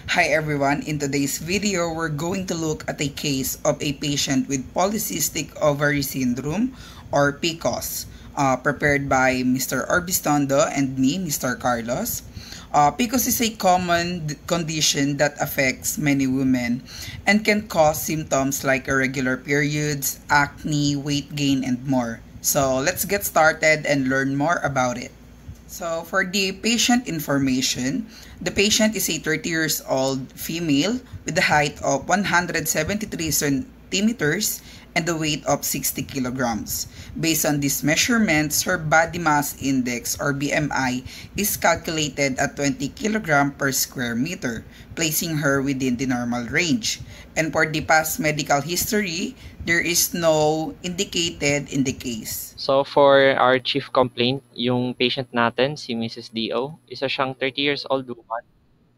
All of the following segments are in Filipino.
Hi everyone, in today's video, we're going to look at a case of a patient with polycystic ovary syndrome or PCOS, prepared by Mr. Orbistondo and me, Mr. Carlos. PCOS is a common condition that affects many women and can cause symptoms like irregular periods, acne, weight gain, and more. So let's get started and learn more about it. So for the patient information, the patient is a 30 years old female with a height of 173 centimeters and a weight of 60 kilograms. Based on these measurements, her body mass index or BMI is calculated at 20 kilogram per square meter, placing her within the normal range. And for the past medical history, there is no indicated in the case. So for our chief complaint, yung patient natin, si Mrs. D.O., isa siyang 30 years old woman,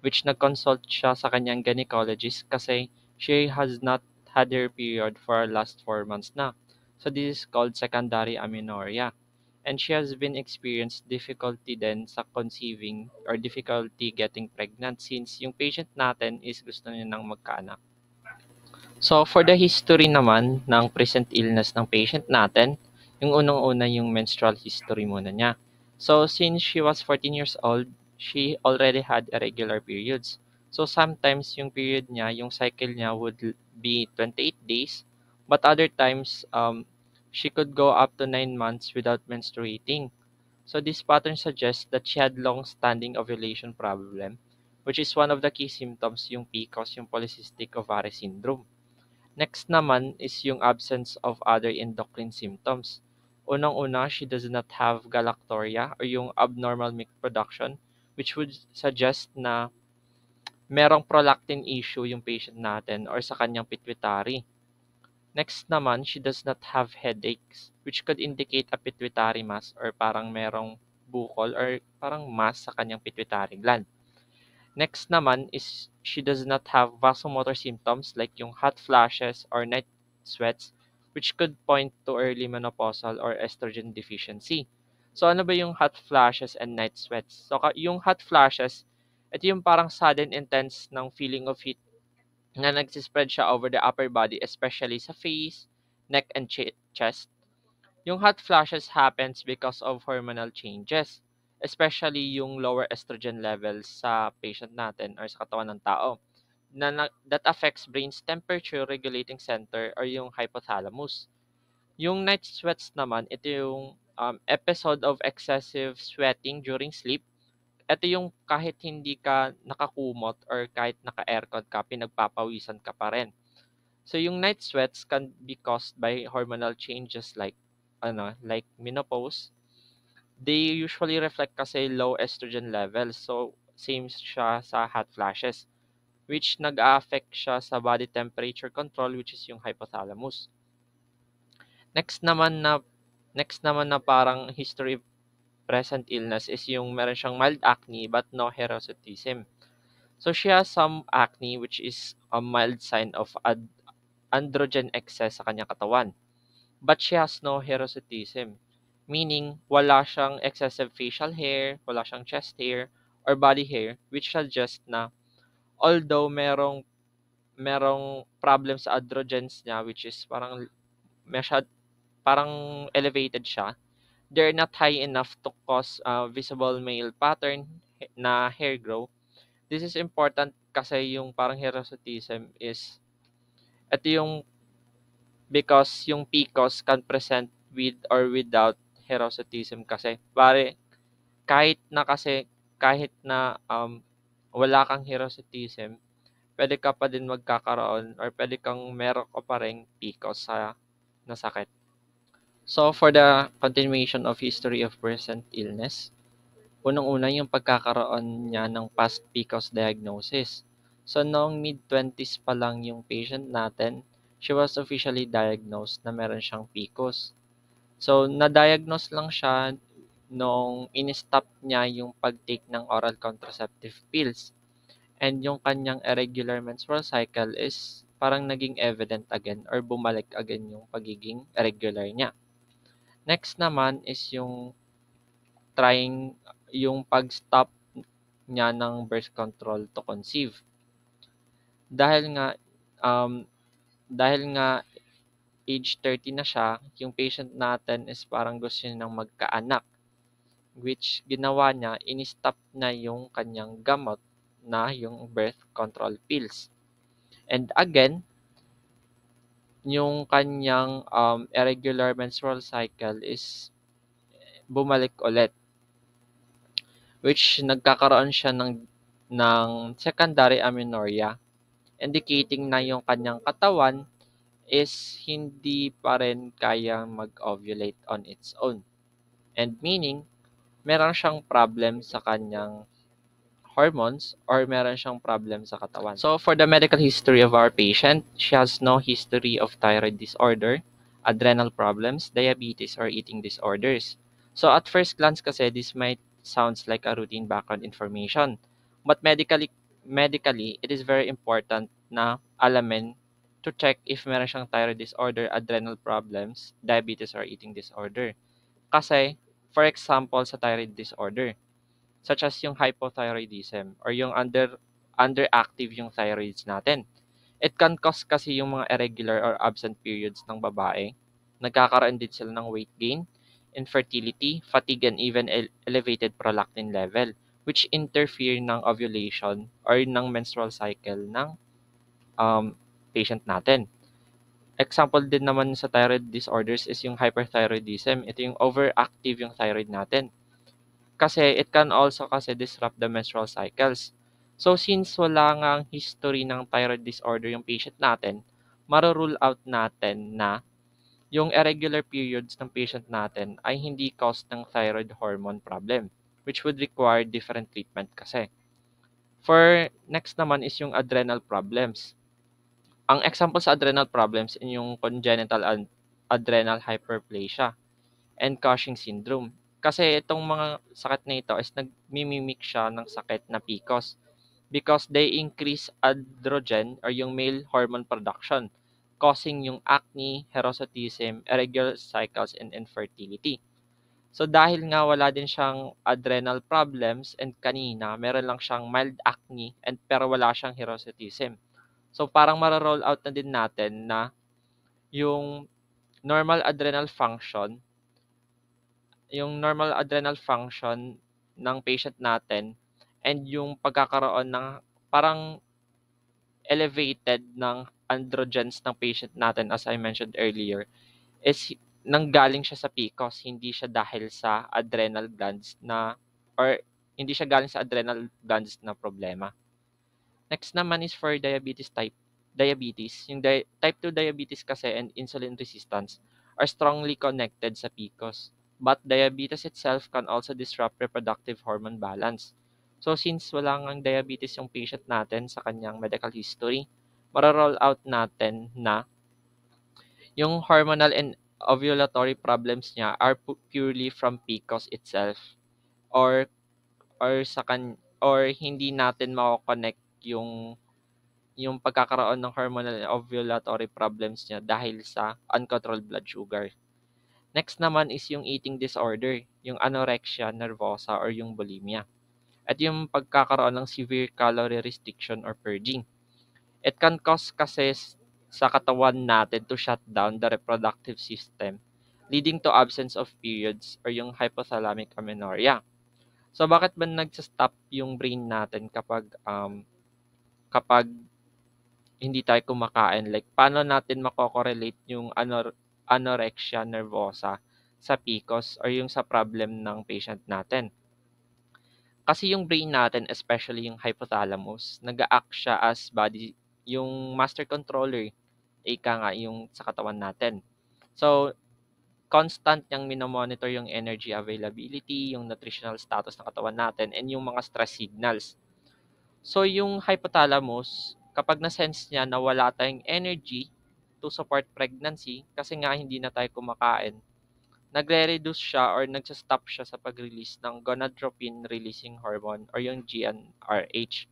which nag-consult siya sa kanyang gynecologist kasi she has not had her period for last 4 months na. So this is called secondary amenorrhea. And she has been experienced difficulty din sa conceiving or difficulty getting pregnant since yung patient natin is gusto niya nang magkaanak. So, for the history naman ng present illness ng patient natin, yung unang-una yung menstrual history muna niya. So, since she was 14 years old, she already had irregular periods. So, sometimes yung period niya, yung cycle niya would be 28 days, but other times, she could go up to 9 months without menstruating. So, this pattern suggests that she had long-standing ovulation problem, which is one of the key symptoms yung PCOS, yung polycystic ovary syndrome. Next naman is yung absence of other endocrine symptoms. Unang-una, she does not have galactorrhea or yung abnormal milk production, which would suggest na merong prolactin issue yung patient natin or sa kanyang pituitary. Next naman, she does not have headaches, which could indicate a pituitary mass or parang merong bukol or parang mass sa kanyang pituitary gland. Next naman is she does not have vasomotor symptoms like yung hot flashes or night sweats, which could point to early menopausal or estrogen deficiency. So ano ba yung hot flashes and night sweats? So yung hot flashes, ito yung parang sudden intense ng feeling of heat na nagsispread siya over the upper body, especially sa face, neck, and chest. Yung hot flashes happens because of hormonal changes, especially yung lower estrogen levels sa patient natin or sa katawan ng tao that affects brain's temperature regulating center or yung hypothalamus. Yung night sweats naman, ito yung episode of excessive sweating during sleep. Ito yung kahit hindi ka nakakumot or kahit naka-aircon ka, pinagpapawisan ka pa rin. So yung night sweats can be caused by hormonal changes like menopause. They usually reflect kasi low estrogen levels. So same siya sa hot flashes, which nag-affect siya sa body temperature control, which is yung hypothalamus. Next naman na next naman na parang history of present illness is yung meron siyang mild acne but no hirsutism. So she has some acne which is a mild sign of androgen excess sa kanyang katawan. But she has no hirsutism, meaning wala siyang excessive facial hair, wala siyang chest hair, or body hair, which suggests na although merong problem sa androgens niya, which is masyad, parang elevated siya, they're not high enough to cause visible male pattern na hair growth. This is important kasi yung parang hirsutism is ito yung because yung PCOS can present with or without hirsutism kasi kahit na wala kang hirsutism, pwede ka pa din magkakaroon or pwede kang meron ka pa ring PCOS sa nasakit. So for the continuation of history of present illness, unang-una yung pagkakaroon niya ng past PCOS diagnosis. So noong mid-20s pa lang yung patient natin, she was officially diagnosed na meron siyang PCOS. So na-diagnose lang siya nung in-stop niya yung pag-take ng oral contraceptive pills. And yung kanyang irregular menstrual cycle is parang naging evident again or bumalik again yung pagiging irregular niya. Next naman is yung pag-stop niya ng birth control to conceive. Dahil nga um, dahil nga age 30 na siya, yung patient natin is parang gusto niya ng magkaanak, which ginawa niya, in-stop na yung kanyang gamot na yung birth control pills. And again, yung kanyang irregular menstrual cycle is bumalik ulit, which nagkakaroon siya ng secondary amenorrhea, indicating na yung kanyang katawan is hindi pa rin kayang mag-ovulate on its own. And meaning, meron siyang problem sa kanyang hormones or meron siyang problem sa katawan. So, for the medical history of our patient, she has no history of thyroid disorder, adrenal problems, diabetes, or eating disorders. So, at first glance kasi, this might sounds like a routine background information. But medically, it is very important na alamin to check if meron siyang thyroid disorder, adrenal problems, diabetes, or eating disorder. Kasi, for example, sa thyroid disorder, such as yung hypothyroidism or yung underactive yung thyroids natin. It can cause kasi yung mga irregular or absent periods ng babae. Nagkakaroon din sila ng weight gain, infertility, fatigue, and even elevated prolactin level, which interfere ng ovulation or ng menstrual cycle ng patient natin. Example din naman sa thyroid disorders is yung hyperthyroidism. Ito yung overactive yung thyroid natin. Kasi it can also kasi disrupt the menstrual cycles. So since wala ngang history ng thyroid disorder yung patient natin, maro-rule out natin na yung irregular periods ng patient natin ay hindi cause ng thyroid hormone problem, which would require different treatment kasi. For next naman is yung adrenal problems. Ang example sa adrenal problems in yung congenital adrenal hyperplasia and Cushing syndrome. Kasi itong mga sakit na ito is nagmimimic siya ng sakit na PCOS because they increase androgen or yung male hormone production, causing yung acne, hirsutism, irregular cycles, and infertility. So dahil nga wala din siyang adrenal problems and kanina meron lang siyang mild acne and pero wala siyang hirsutism. So parang mara-roll out na din natin na yung normal adrenal function ng patient natin and yung pagkakaroon ng parang elevated ng androgens ng patient natin as I mentioned earlier is nanggaling siya sa PCOS, hindi siya dahil sa adrenal glands na or hindi siya galing sa adrenal glands na problema. Next naman is for diabetes. Yung type 2 diabetes kasi and insulin resistance are strongly connected sa PCOS. But diabetes itself can also disrupt reproductive hormone balance. So since wala ngang diabetes yung patient natin sa kanyang medical history, mara-roll out natin na yung hormonal and ovulatory problems niya are purely from PCOS itself or or hindi natin mako-connect yung pagkakaroon ng hormonal and ovulatory problems niya dahil sa uncontrolled blood sugar. Next naman is yung eating disorder, yung anorexia nervosa or yung bulimia. At yung pagkakaroon ng severe calorie restriction or purging. It can cause kasi sa katawan natin to shut down the reproductive system, leading to absence of periods or yung hypothalamic amenorrhea. So bakit ba nagsa-stop yung brain natin kapag hindi tayo kumakain? Like, paano natin mako-correlate yung anorexia nervosa sa PCOS or yung sa problem ng patient natin? Kasi yung brain natin, especially yung hypothalamus, nag-act siya as yung master controller, ika nga yung sa katawan natin. So, constant niyang minomonitor yung energy availability, yung nutritional status ng katawan natin, and yung mga stress signals. So, yung hypothalamus, kapag na-sense niya na wala tayong energy to support pregnancy, kasi nga hindi na tayo kumakain, nagre-reduce siya or nagsa-stop siya sa pag-release ng gonadotropin-releasing hormone or yung GnRH.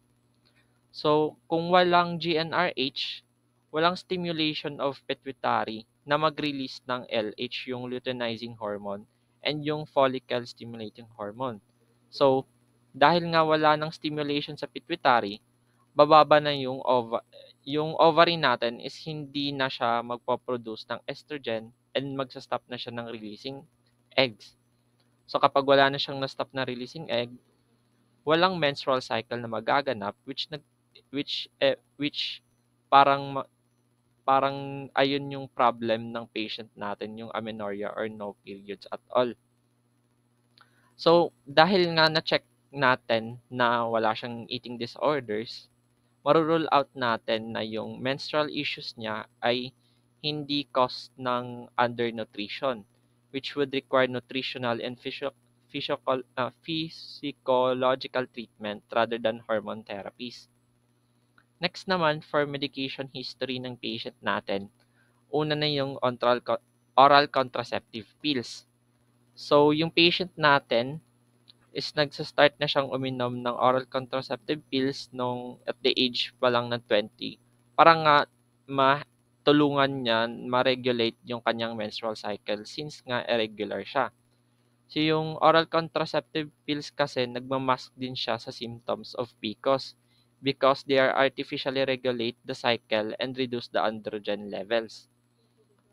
So, kung walang GnRH, walang stimulation of pituitary na mag-release ng LH, yung luteinizing hormone, and yung follicle stimulating hormone. So, dahil nga wala ng stimulation sa pituitary, bababa na yung ovary natin is hindi na siya magpo-produce ng estrogen and magsa-stop na siya ng releasing eggs. So kapag wala na siyang na-stop na releasing egg, walang menstrual cycle na magaganap which parang parang ayun yung problem ng patient natin, yung amenorrhea or no periods at all. So dahil nga na-check natin na wala siyang eating disorders, maro-rule out natin na yung menstrual issues niya ay hindi cause ng undernutrition, which would require nutritional and physiological treatment rather than hormone therapies. Next naman, for medication history ng patient natin, una na yung oral contraceptive pills. So, yung patient natin is nagsa-start na siyang uminom ng oral contraceptive pills nung at the age pa lang ng 20 para nga matulungan niya ma-regulate yung kanyang menstrual cycle since nga irregular siya. So yung oral contraceptive pills kasi nagmamask din siya sa symptoms of PCOS because they are artificially regulate the cycle and reduce the androgen levels.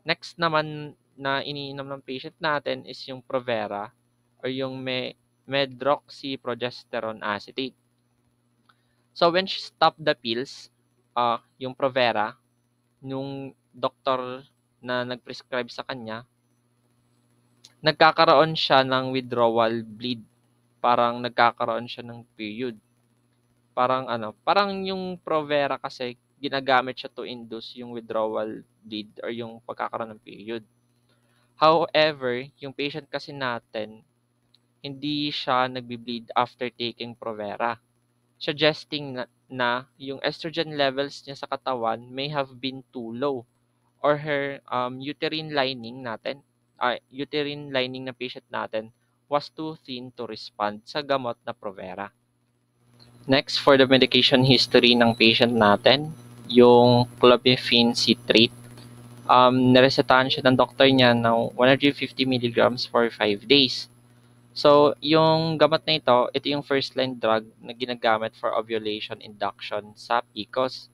Next naman na iniinom ng patient natin is yung Provera or yung medroxyprogesterone acetate. So when she stopped the pills, yung Provera, nung doktor na nag-prescribe sa kanya, nagkakaroon siya ng withdrawal bleed. Parang nagkakaroon siya ng period. Parang yung Provera kasi ginagamit siya to induce yung withdrawal bleed or yung pagkakaroon ng period. However, yung patient kasi natin, hindi siya nagbi-bleed after taking Provera, suggesting na yung estrogen levels niya sa katawan may have been too low or her uterine lining ng patient natin was too thin to respond sa gamot na Provera. Next, for the medication history ng patient natin, yung clomiphene citrate. Naresetahan siya ng doktor niya ng 150 milligrams for 5 days. So, yung gamot na ito yung first-line drug na ginagamit for ovulation induction sa PCOS.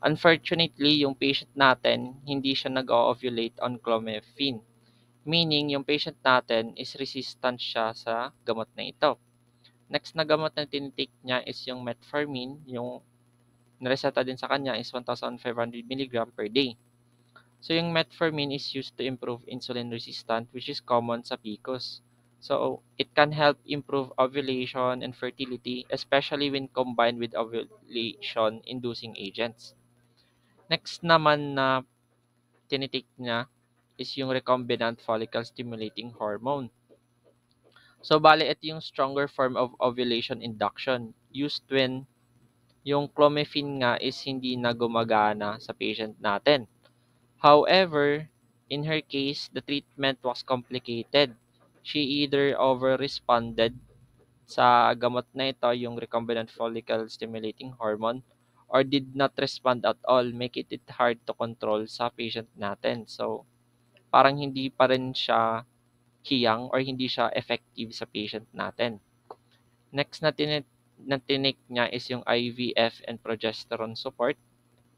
Unfortunately, yung patient natin, hindi siya nag-ovulate on clomiphene. Meaning, yung patient natin is resistant siya sa gamot na ito. Next na gamot na tinitake niya is yung metformin. Yung nareseta din sa kanya is 1,500 mg per day. So, yung metformin is used to improve insulin resistance which is common sa PCOS. So, it can help improve ovulation and fertility, especially when combined with ovulation-inducing agents. Next naman na tinitake niya is yung recombinant follicle stimulating hormone. So, bale, ito yung stronger form of ovulation induction used when yung clomiphene nga is hindi na gumagana sa patient natin. However, in her case, the treatment was complicated. She either over-responded sa gamot na ito, yung recombinant follicle stimulating hormone, or did not respond at all, make it hard to control sa patient natin. So, parang hindi pa rin siya hiyang or hindi siya effective sa patient natin. Next na tinik niya is yung IVF and progesterone support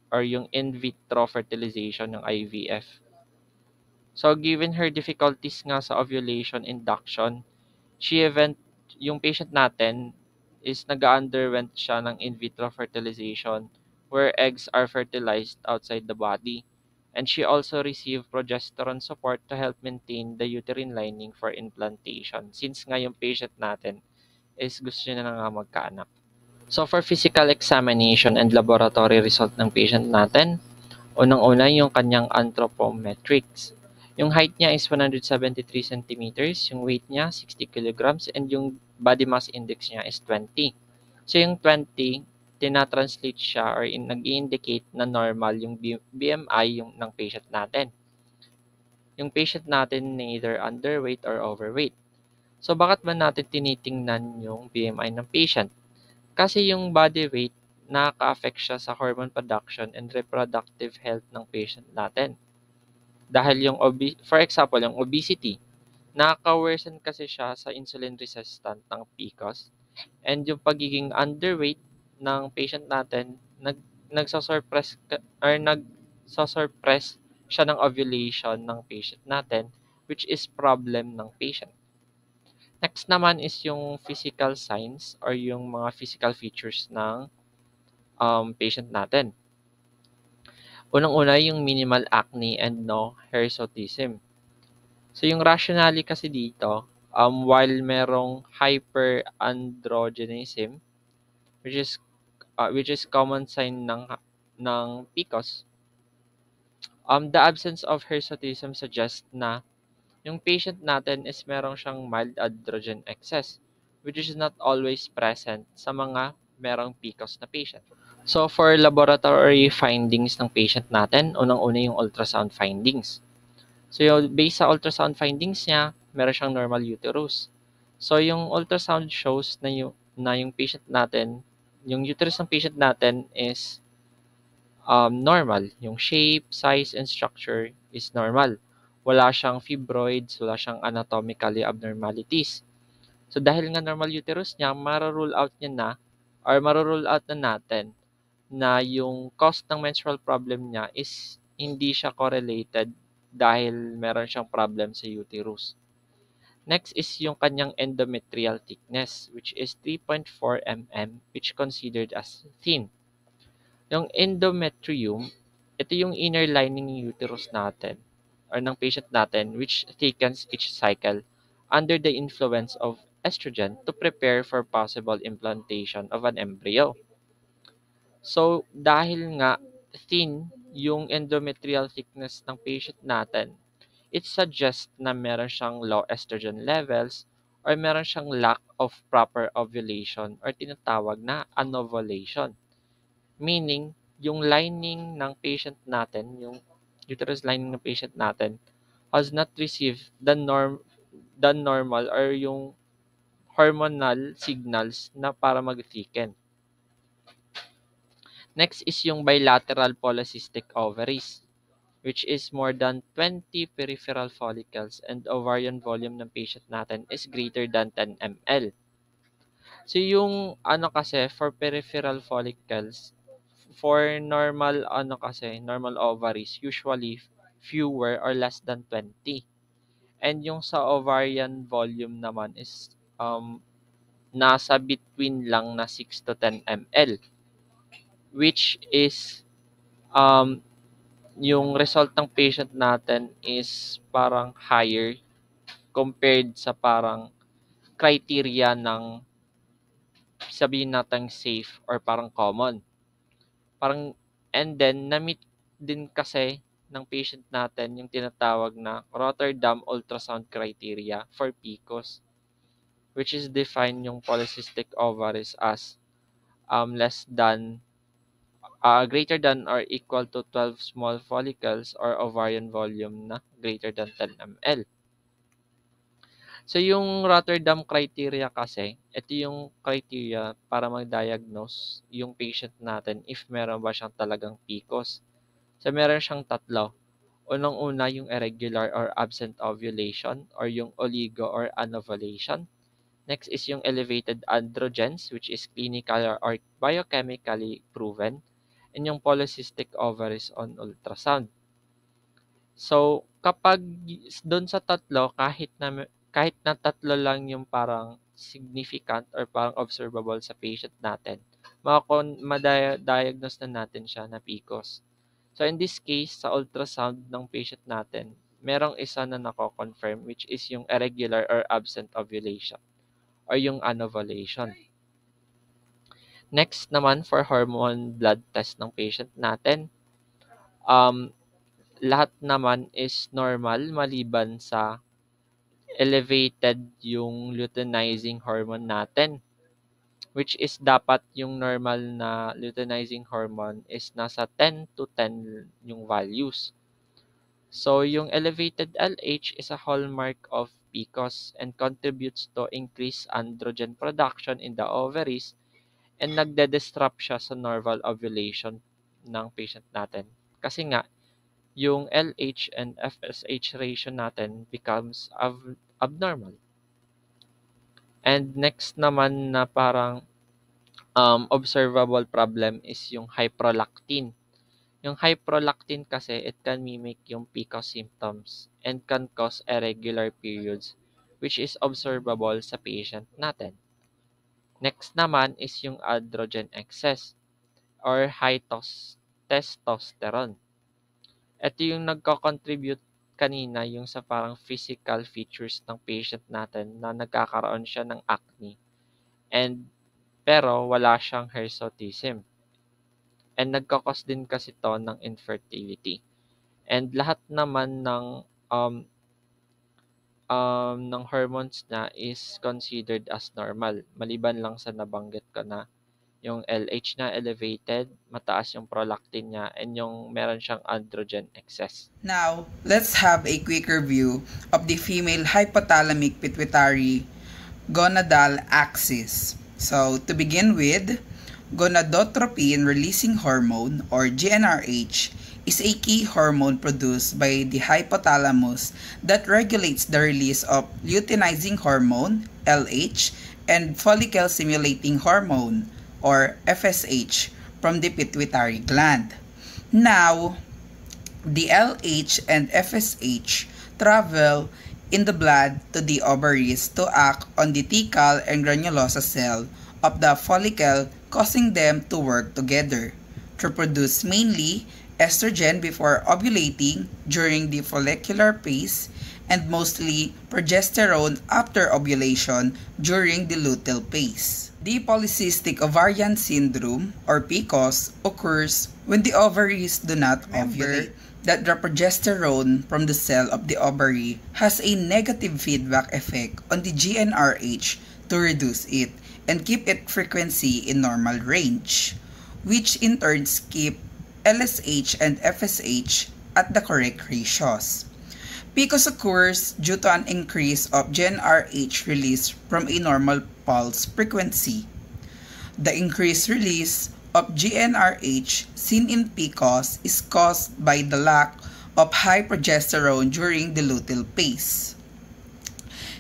or yung in vitro fertilization ng IVF. So, given her difficulties nga sa ovulation induction, yung patient natin is nag-underwent siya ng in vitro fertilization where eggs are fertilized outside the body. And she also received progesterone support to help maintain the uterine lining for implantation since nga yung patient natin is gusto niya na nga magkaanak. So for physical examination and laboratory result ng patient natin, unang-una yung kanyang anthropometrics. Yung height niya is 173 centimeters, yung weight niya 60 kilograms, and yung body mass index niya is 20. So yung 20, tinatranslate siya or nag-i-indicate na normal yung BMI yung ng patient natin. Yung patient natin neither underweight or overweight. So bakit ba natin tinitingnan yung BMI ng patient? Kasi yung body weight, nakaka-affect siya sa hormone production and reproductive health ng patient natin. Dahil for example, yung obesity, nakaka-worsen kasi siya sa insulin resistant ng PCOS. And yung pagiging underweight ng patient natin, nagso-suppress siya ng ovulation ng patient natin, which is problem ng patient. Next naman is yung physical signs or yung mga physical features ng patient natin. Unang-una yung minimal acne and no hirsutism. So yung rationale kasi dito, while merong hyperandrogenism, which is common sign ng PCOS, the absence of hirsutism suggests na yung patient natin is merong siyang mild androgen excess, which is not always present sa mga merong PCOS na patient. So for laboratory findings ng patient natin, unang-una yung ultrasound findings. So yung based sa ultrasound findings niya, meron siyang normal uterus. So yung ultrasound shows na yung patient natin, yung uterus ng patient natin is normal. Yung shape, size, and structure is normal. Wala siyang fibroids, wala siyang anatomically abnormalities. So dahil nga normal uterus niya, maro-rule out niya na or maro-rule out na natin na yung cause ng menstrual problem niya is hindi siya correlated dahil meron siyang problem sa uterus. Next is yung kanyang endometrial thickness, which is 3.4 mm, which considered as thin. Yung endometrium, ito yung inner lining ng uterus natin or ng patient natin, which thickens each cycle under the influence of estrogen to prepare for possible implantation of an embryo. So, dahil nga thin yung endometrial thickness ng patient natin, it suggests na meron siyang low estrogen levels or meron siyang lack of proper ovulation or tinatawag na anovulation. Meaning, yung lining ng patient natin, yung uterus lining ng patient natin, has not received the normal or yung hormonal signals na para mag-thicken. Next is yung bilateral polycystic ovaries, which is more than 20 peripheral follicles and ovarian volume ng patient natin is greater than 10 ml. So yung ano kasi for peripheral follicles, for normal ovaries, usually fewer or less than 20. And yung sa ovarian volume naman is nasa between lang na 6 to 10 ml, which is um, yung result ng patient natin is parang higher compared sa parang criteria ng sabihin natin safe or parang common. Parang and then na-meet din kasi ng patient natin yung tinatawag na Rotterdam ultrasound criteria for PCOS, which is define yung polycystic ovaries as less than greater than or equal to 12 small follicles or ovarian volume na greater than 10 ml. So yung Rotterdam criteria kasi, ito yung criteria para mag-diagnose yung patient natin if meron ba siyang talagang PCOS. So meron siyang tatlo. Unang-una yung irregular or absent ovulation or yung oligo or anovulation. Next is yung elevated androgens, which is clinical or biochemically proven. And yung polycystic ovaries on ultrasound. So, kapag doon sa tatlo, kahit na tatlo lang yung parang significant or parang observable sa patient natin, madiagnose na natin siya na PCOS. So, in this case, sa ultrasound ng patient natin, merong isa na nako-confirm, which is yung irregular or absent ovulation or yung anovulation. Next naman for hormone blood test ng patient natin, um, lahat naman is normal maliban sa elevated yung luteinizing hormone natin, which is dapat yung normal na luteinizing hormone is nasa 10 to 10 yung values. So yung elevated LH is a hallmark of PCOS and contributes to increased androgen production in the ovaries and nagde-disrupt siya sa normal ovulation ng patient natin. Kasi nga, yung LH and FSH ratio natin becomes abnormal. And next naman na parang observable problem is yung high prolactin. Yung high prolactin kasi, it can mimic yung PCOS symptoms and can cause irregular periods, which is observable sa patient natin. Next naman is yung androgen excess or high testosterone. Ito yung nagko-contribute kanina yung sa parang physical features ng patient natin na nagkakaroon siya ng acne and pero wala siyang hirsutism. And nagkakos din kasi to ng infertility. And lahat naman ng hormones na is considered as normal. Maliban lang sa nabanggit ko na yung LH na elevated, mataas yung prolactin niya, and yung meron siyang androgen excess. Now, let's have a quick review of the female hypothalamic pituitary gonadal axis. So, to begin with, gonadotropin releasing hormone or GnRH is a key hormone produced by the hypothalamus that regulates the release of luteinizing hormone LH and follicle stimulating hormone or FSH from the pituitary gland. Now, the LH and FSH travel in the blood to the ovaries to act on the thecal and granulosa cell of the follicle, causing them to work together to produce mainly estrogen before ovulating during the follicular phase and mostly progesterone after ovulation during the luteal phase. The polycystic ovarian syndrome or PCOS occurs when the ovaries do not ovulate. That the progesterone from the cell of the ovary has a negative feedback effect on the GnRH to reduce it and keep its frequency in normal range, which in turn keep LSH and FSH at the correct ratios. PCOS occurs due to an increase of GnRH release from a normal pulse frequency. The increased release of GnRH seen in PCOS is caused by the lack of high progesterone during the luteal phase.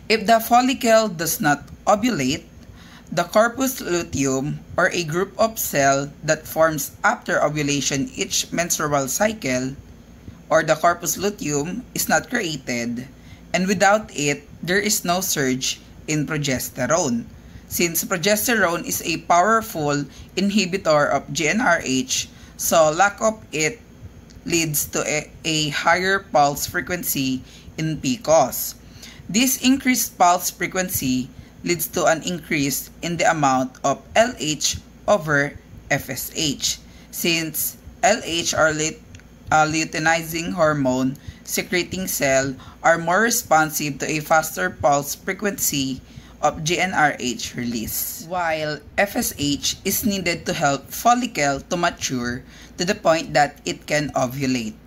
If the follicle does not ovulate, the corpus luteum, or a group of cells that forms after ovulation each menstrual cycle, or the corpus luteum, is not created, and without it, there is no surge in progesterone. Since progesterone is a powerful inhibitor of GnRH, so lack of it leads to a higher pulse frequency in PCOS. This increased pulse frequency leads to an increase in the amount of LH over FSH. Since LH or luteinizing hormone secreting cell are more responsive to a faster pulse frequency of GnRH release, while FSH is needed to help follicle to mature to the point that it can ovulate.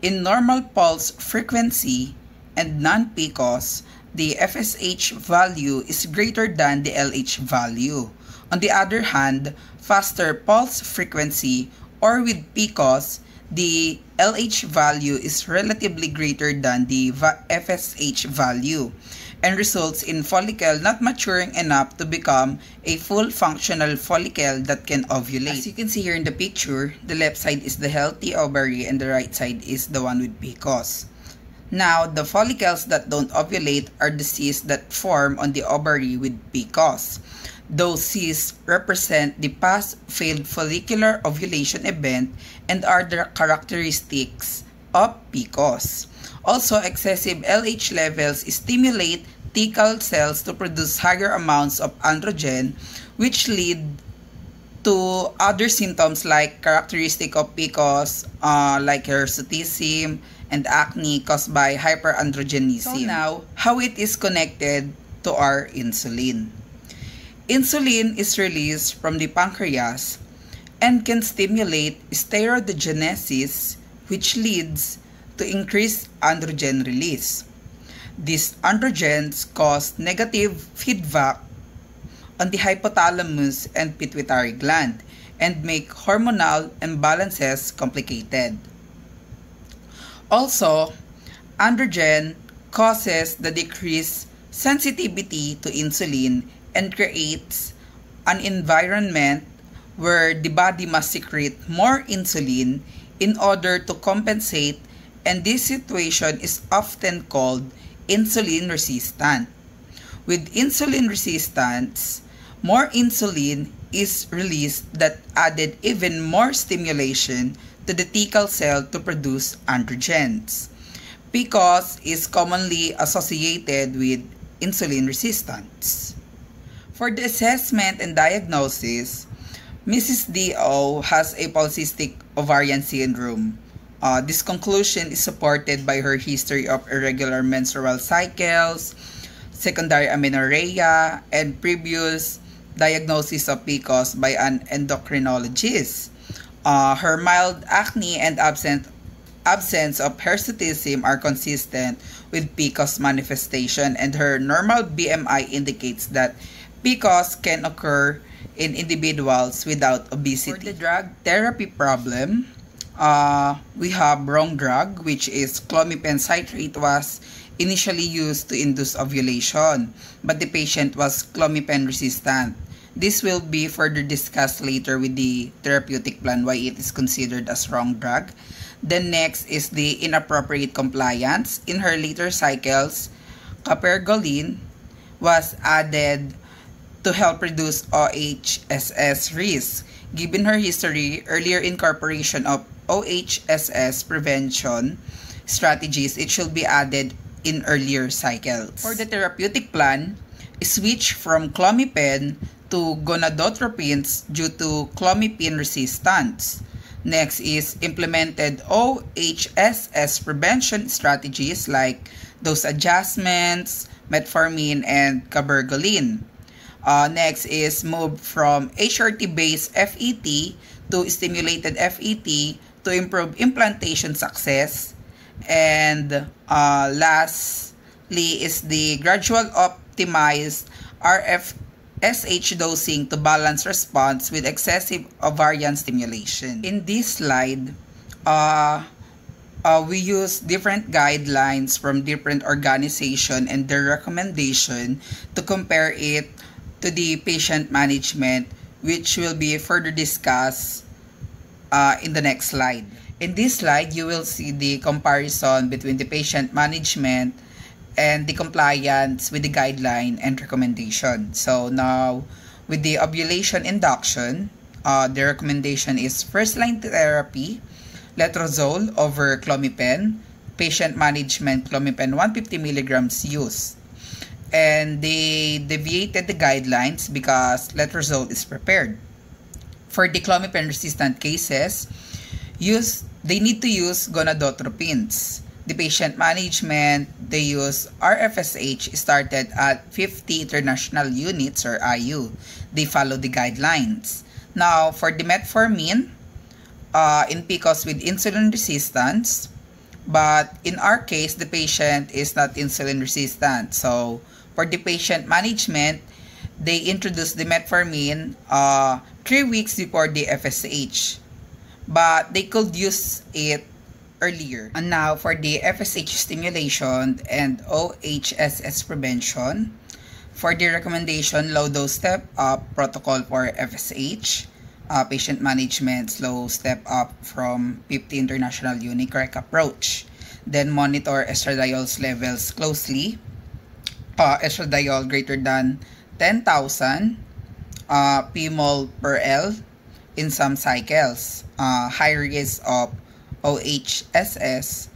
In normal pulse frequency and non-PCOS, the FSH value is greater than the LH value. On the other hand, faster pulse frequency or with PCOS, the LH value is relatively greater than the FSH value and results in follicle not maturing enough to become a full functional follicle that can ovulate. As you can see here in the picture, the left side is the healthy ovary and the right side is the one with PCOS. Now, the follicles that don't ovulate are the cysts that form on the ovary with PCOS. Those cysts represent the past failed follicular ovulation event and are the characteristics of PCOS. Also, excessive LH levels stimulate thecal cells to produce higher amounts of androgen, which lead to other symptoms like characteristic of PCOS, like hirsutism and acne caused by hyperandrogenism. So now, how it is connected to our insulin. Insulin is released from the pancreas and can stimulate steroidogenesis, which leads to increased androgen release. These androgens cause negative feedback on the hypothalamus and pituitary gland and make hormonal imbalances complicated. Also, androgen causes the decreased sensitivity to insulin and creates an environment where the body must secrete more insulin in order to compensate, and this situation is often called insulin resistant. With insulin resistance, more insulin is released that added even more stimulation to the thecal cell to produce androgens. PCOS is commonly associated with insulin resistance. For the assessment and diagnosis, Mrs. D.O. has a polycystic ovarian syndrome. This conclusion is supported by her history of irregular menstrual cycles, secondary amenorrhea, and previous diagnosis of PCOS by an endocrinologist. Her mild acne and absence of hirsutism are consistent with PCOS manifestation, and her normal BMI indicates that PCOS can occur in individuals without obesity. For the drug therapy problem, we have wrong drug, which is clomiphene citrate was initially used to induce ovulation, but the patient was clomiphene resistant. This will be further discussed later with the therapeutic plan why it is considered as wrong drug. Then next is the inappropriate compliance. In her later cycles, cabergoline was added to help reduce OHSS risk. Given her history, earlier incorporation of OHSS prevention strategies, it should be added in earlier cycles. For the therapeutic plan, switch from clomiphene to gonadotropins due to clomiphene resistance. Next is implemented OHSS prevention strategies like dose adjustments, metformin, and cabergoline. Next is move from HRT-based FET to stimulated FET to improve implantation success. And lastly is the gradual optimized RFSH dosing to balance response with excessive ovarian stimulation. In this slide, we use different guidelines from different organizations and their recommendation to compare it to the patient management, which will be further discussed in the next slide. In this slide, you will see the comparison between the patient management and the compliance with the guideline and recommendation. So now, with the ovulation induction, the recommendation is first-line therapy, letrozole over clomiphene, patient management clomiphene 150 milligrams used. And they deviated the guidelines because letrozole is prepared. For the clomiphene-resistant cases, they need to use gonadotropins. The patient management, they use RFSH started at 50 international units or IU. They follow the guidelines. Now, for the metformin, in PCOS with insulin resistance, but in our case, the patient is not insulin resistant. So, for the patient management, they introduced the metformin 3 weeks before the FSH. But they could use it earlier. And now for the FSH stimulation and OHSS prevention, for the recommendation, low dose step up protocol for FSH, patient management, slow step up from 50 international unit, correct approach. Then monitor estradiols levels closely. Estradiol greater than 10,000 pmol per L in some cycles. High risk of OHSS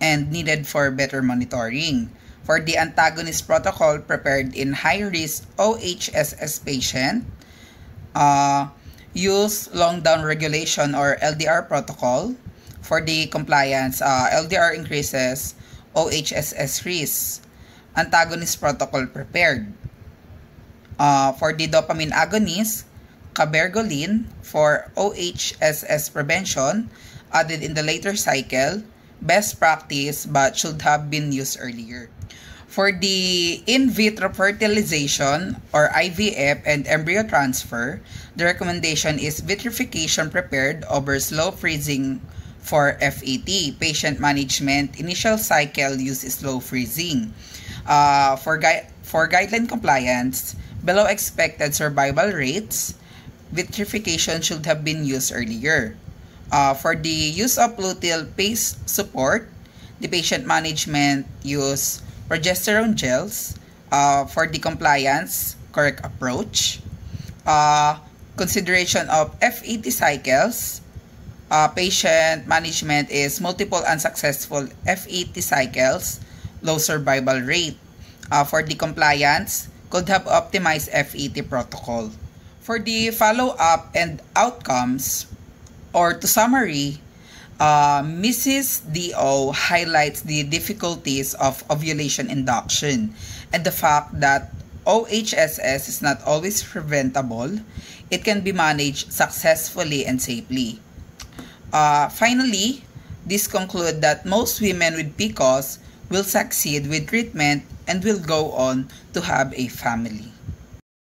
and needed for better monitoring. For the antagonist protocol prepared in high-risk OHSS patient, use long-down regulation or LDR protocol. For the compliance, LDR increases OHSS risk. Antagonist protocol prepared. For the dopamine agonist, cabergoline for OHSS prevention added in the later cycle, best practice but should have been used earlier. For the in vitro fertilization or IVF and embryo transfer, the recommendation is vitrification prepared over slow freezing for FET. Patient management, initial cycle use is slow freezing. For guideline compliance, Below expected survival rates, vitrification should have been used earlier. For the use of luteal paste support, the patient management use progesterone gels. For the compliance, correct approach. Consideration of F80 cycles. Patient management is multiple unsuccessful F80 cycles, low survival rate. For the compliance, could have optimized F80 protocol. For the follow-up and outcomes, or to summary, Mrs. DO highlights the difficulties of ovulation induction and the fact that OHSS is not always preventable. It can be managed successfully and safely. Finally, this conclude that most women with PCOS will succeed with treatment and will go on to have a family.